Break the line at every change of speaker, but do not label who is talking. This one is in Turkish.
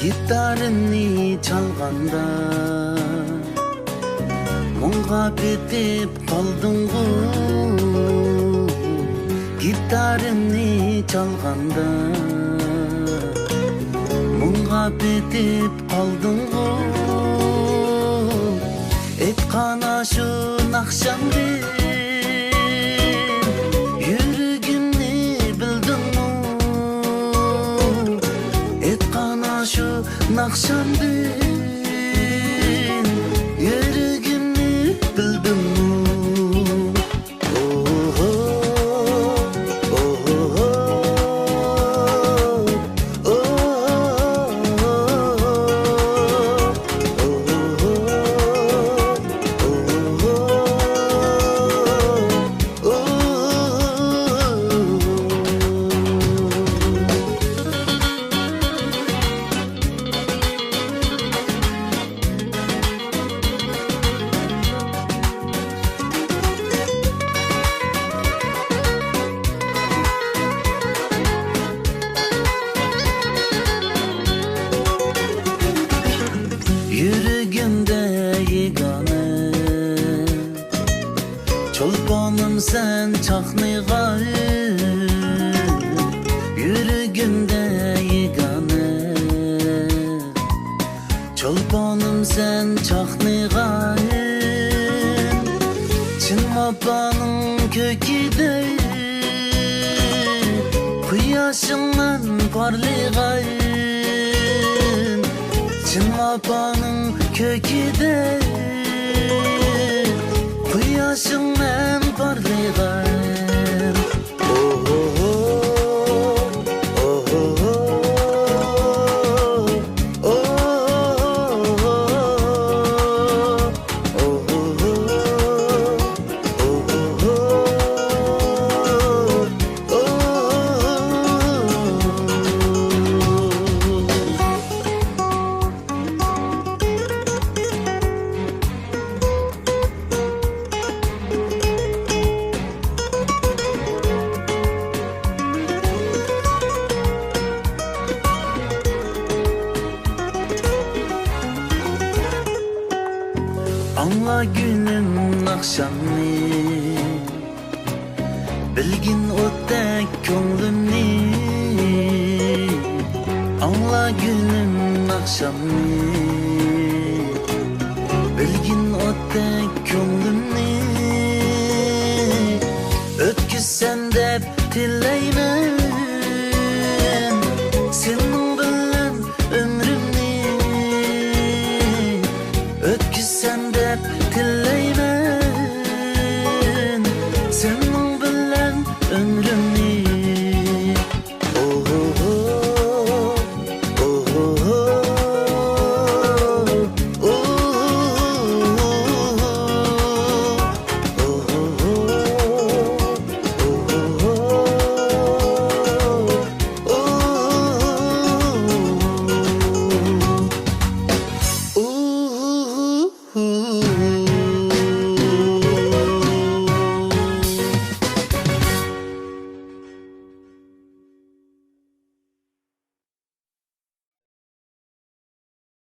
Gitarını çalganda Munga bitip kaldın-gu. Gitarını çalganda Munga bitip kaldın-gu. Etkana şu nakşamdin Yürügümni bildin-mu? Etkana şu nakşamdin Yürügümni bildin-mu? Yürügümde yegane Çolpanım sen çakmığa. Yürügümde yegane Çolpanım sen çakmığa. Çınmapanın kökide Kuyasından parlayğayın. Çınmapanın kökide Kuyasından parlayğayın. Oh oh oh oh oh oh Anla günün akşamını Bilgin o'tdek ko'nglimni. Anla günün akşamını Bilgin o'tdek ko'nglimni. O'tkazsan deb tilayman sening bilan umrimni. O'tkazsan deb tilayman sening bilan umrimni. Oh oh oh oh oh oh oh oh.